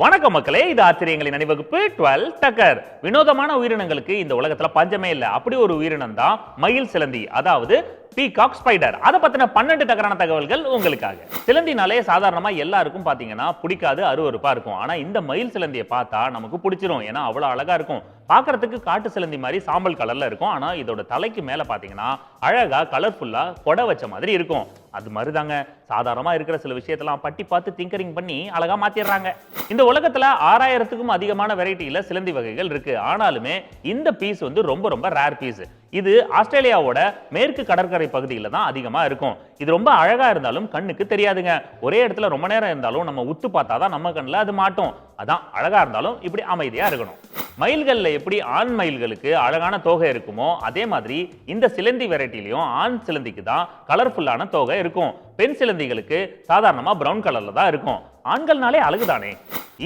வணக்கம் மக்களே, இது ஆச்சரியங்களின் அணிவகுப்பு 12 டக்கர். வினோதமான உயிரினங்களுக்கு இந்த உலகத்துல பஞ்சமே இல்ல. அப்படி ஒரு உயிரினம் தான் மயில் சிலந்தி, அதாவது பீகாக் ஸ்பைடர். அதை பத்தின 12 டக்கரான தகவல்கள் உங்களுக்காக. சிலந்தினாலே சாதாரணமா எல்லாருக்கும் பாத்தீங்கன்னா பிடிக்காது, அருவருப்பா இருக்கும். ஆனா இந்த மயில் சிலந்தியை பார்த்தா நமக்கு பிடிச்சிரும். ஏன்னா அவ்வளவு அழகா இருக்கும். பாக்குறதுக்கு காட்டு சிலந்தி மாதிரி சாம்பல் கலர்ல இருக்கும். ஆனா இதோட தலைக்கு மேல பாத்தீங்கன்னா அழகா கலர்ஃபுல்லா கொடை வச்ச மாதிரி இருக்கும். அது மாதிரிதாங்க சாதாரணமா இருக்கிற சில விஷயத்தெல்லாம் பட்டி பார்த்து திங்கரிங் பண்ணி அழகா மாத்திடுறாங்க. இந்த உலகத்துல 6000க்கும் அதிகமான வெரைட்டியில சிலந்தி வகைகள் இருக்கு. ஆனாலுமே இந்த பீஸ் ரொம்ப ரொம்ப ரேர் பீஸ். இது ஆஸ்திரேலியாவோட மேற்கு கடற்கரை பகுதியில் தான் அதிகமா இருக்கும். இது ரொம்ப அழகா இருந்தாலும் கண்ணுக்கு தெரியாதுங்க. ஒரே இடத்துல ரொம்ப நேரம் இருந்தாலும் நம்ம உத்து பார்த்தாதான் நம்ம கண்ணில் அது மாட்டோம். அதான் அழகா இருந்தாலும் இப்படி அமைதியா இருக்கணும். மயில்கள்ல எப்படி ஆண் மயில்களுக்கு அழகான தோகை இருக்குமோ அதே மாதிரி இந்த சிலந்தி வெரைட்டிலையும் ஆண் சிலந்திக்கு தான் கலர்ஃபுல்லான தோகை இருக்கும். பெண் சிலந்திகளுக்கு சாதாரணமா பிரவுன் கலர்ல தான் இருக்கும். ஆண்கள்னாலே அழகுதானே.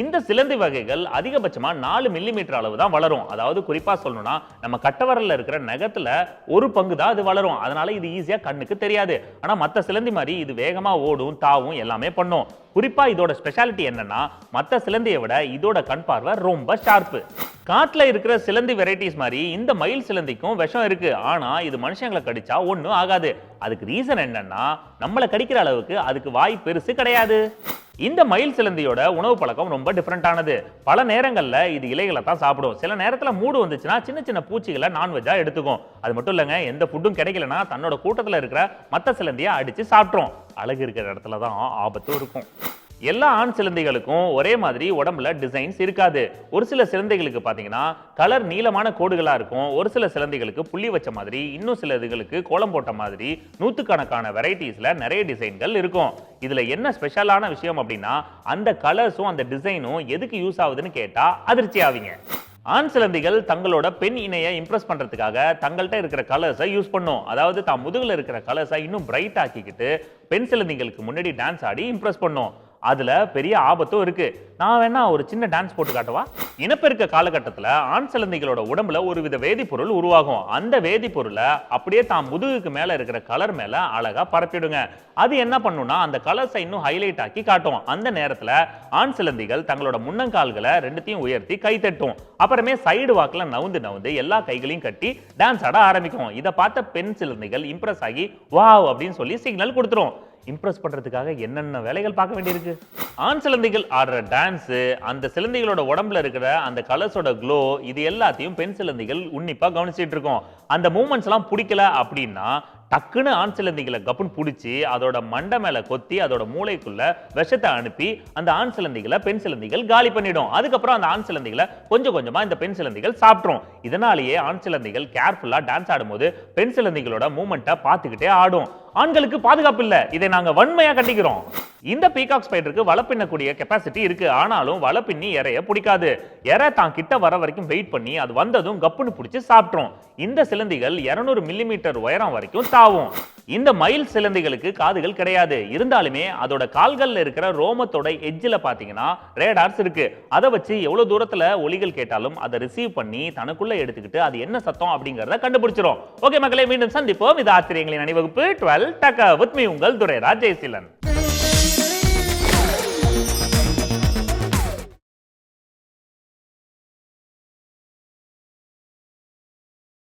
இந்த சிலந்தி வகைகள் அதிகபட்சமா 4 மில்லிமீட்டர் அளவு தான் வளரும். அதாவது குறிப்பா சொல்லணும்னா நம்ம கட்டவரல்ல இருக்கிற நகத்துல ஒரு பங்கு தான் அது வளரும். அதனால இது ஈஸியா கண்ணுக்கு தெரியாது. ஆனா மத்த சிலந்தி மாதிரி இது வேகமா ஓடும், தாவும், எல்லாமே பண்ணும். குறிப்பா இதோட ஸ்பெஷாலிட்டி என்னன்னா மத்த சிலந்தியை விட இதோட கண் பார்வை ரொம்ப ஷார்ப்பு. காட்டுல இருக்கிற சிலந்தி வெரைட்டிஸ் மாதிரி இந்த மயில் சிலந்திக்கும் விஷம் இருக்கு. ஆனா இது மனுஷங்களை கடிச்சா ஒண்ணும் ஆகாது. அதுக்கு ரீசன் என்னன்னா நம்மளை கடிக்கிற அளவுக்கு அதுக்கு வாய் பெருசு கிடையாது. இந்த மயில் சிலந்தியோட உணவு பழக்கம் ரொம்ப டிஃபரெண்டானது. பல நேரங்கள்ல இது இலைகளை தான் சாப்பிடும். சில நேரத்துல மூடு வந்துச்சுன்னா சின்ன சின்ன பூச்சிகளை நான்வெஜ்ஜா எடுத்துக்கும். அது மட்டும் இல்லைங்க, எந்த ஃபுட்டும் கிடைக்கலன்னா தன்னோட கூட்டத்துல இருக்கிற மத்த சிலந்தியை அடிச்சு சாப்பிட்ரும். அழகு இருக்கிற இடத்துல தான் ஆபத்தும் இருக்கும். எல்லா ஆண் சிலந்திகளுக்கும் ஒரே மாதிரி உடம்புல டிசைன்ஸ் இருக்காது. ஒரு சில சிலந்திகளுக்கு பாத்தீங்கன்னா கலர் நீளமான கோடுகளா இருக்கும். ஒரு சில சிலந்திகளுக்கு புள்ளி வச்ச மாதிரி, இன்னும் சில இதுகளுக்கு கோலம் போட்ட மாதிரி நூத்துக்கணக்கான வெரைட்டிஸ்ல நிறைய டிசைன்கள் இருக்கும். இதுல என்ன ஸ்பெஷலான விஷயம் அப்படின்னா அந்த கலர்ஸும் அந்த டிசைனும் எதுக்கு யூஸ் ஆகுதுன்னு கேட்டா அதிர்ச்சி ஆவீங்க. ஆண் சிலந்திகள் தங்களோட பெண் இணையை இம்ப்ரெஸ் பண்றதுக்காக தங்கள்கிட்ட இருக்கிற கலர்ஸை யூஸ் பண்ணும். அதாவது தான் முதுகுல இருக்கிற கலர்ஸை இன்னும் பிரைட் ஆக்கிக்கிட்டு பெண் சிலந்திகளுக்கு முன்னாடி டான்ஸ் ஆடி இம்ப்ரெஸ் பண்ணும். அதுல பெரிய ஆபத்தும் இருக்கு. நான் வேணா ஒரு சின்ன டான்ஸ் போட்டு காட்டவா? இனப்பெருக்க காலகட்டத்தில் ஆண் சிலந்திகளோட உடம்புல ஒருவித வேதிப்பொருள் உருவாகும். அந்த வேதிப்பொருளை அப்படியே தான் முதுகுக்கு மேல இருக்கிற கலர் மேல அழகா பரப்பிடுங்க. அது என்ன பண்ணும்னா அந்த கலர்ஸை இன்னும் ஹைலைட் ஆக்கி காட்டும். அந்த நேரத்துல ஆண் சிலந்திகள் தங்களோட முன்னங்கால்களை ரெண்டுத்தையும் உயர்த்தி கை தட்டும். அப்புறமே சைடு வாக்குல நவுந்து எல்லா கைகளையும் கட்டி டான்ஸ் ஆட ஆரம்பிக்கும். இதை பார்த்த பெண் சிலந்திகள் இம்ப்ரெஸ் ஆகி வாவ் அப்படின்னு சொல்லி சிக்னல் கொடுத்துரும். இம்ப்ரெஸ் பண்றதுக்காக என்னென்ன வேலைகள் பார்க்க வேண்டியிருக்கு. ஆண் சிலந்திகள் ஆடுற டான்ஸ், அந்த சிலந்திகளோட உடம்புல இருக்கிற அந்த கலர்ஸோட க்ளோ, இது எல்லாத்தையும் பெண் சிலந்திகள் உன்னிப்பா கவனிச்சிட்டு இருக்கும். அந்த மூமெண்ட்ஸ் எல்லாம் பிடிக்கல அப்படின்னா டக்குன்னு ஆண் சிலந்திகளை கப்புன்னு பிடிச்சி அதோட மண்டை மேல கொத்தி அதோட மூளைக்குள்ள விஷத்தை அனுப்பி அந்த ஆண் சிலந்திகளை பெண் சிலந்திகள் காலி பண்ணிடும். அதுக்கப்புறம் அந்த ஆண் சிலந்திகளை கொஞ்சம் கொஞ்சமா இந்த பெண் சிலந்திகள் சாப்பிட்ரும். இதனாலேயே ஆண் சிலந்திகள் கேர்ஃபுல்லா டான்ஸ் ஆடும்போது பெண் சிலந்திகளோட மூமெண்ட்டை பார்த்துக்கிட்டே ஆடும். ஆண்களுக்கு பாதுகாப்பு இல்ல, இதை நாங்க வன்மையா கண்டிக்கிறோம். இந்த பீகாக் ஸ்பைடருக்கு வலை பின்னக்கூடிய கெப்பாசிட்டி இருக்கு. ஆனாலும் வலை பின்னி இறைய பிடிக்காது. இறை தான் கிட்ட வர வரைக்கும் வெயிட் பண்ணி அது வந்ததும் கப்புன்னு பிடிச்சி சாப்பிட்ரும். இந்த சிலந்திகள் 200 மில்லிமீட்டர் உயரம் வரைக்கும் தாவும். இந்த மயில் சிலந்திகளுக்கு காதுகள் கிடையாது. இருந்தாலுமே அதோட கால்கள்ல இருக்கிற ரோமத்தோட எட்ஜில் பாத்தீங்கன்னா ரேடார்ஸ் இருக்கு. அதை வச்சு எவ்வளவு தூரத்துல ஒலிகள் கேட்டாலும் அதை ரிசீவ் பண்ணி தனக்குள்ள எடுத்துக்கிட்டு அது என்ன சத்தம் அப்படிங்கறத கண்டுபிடிச்சிரும். ஓகே மக்களே, மீண்டும் சந்திப்போம். இது ஆச்சரியங்களின் அணிவகுப்பு 12 டக்கர் வித் மீ, உங்கள் துரைராஜ் ஜெயசீலன்.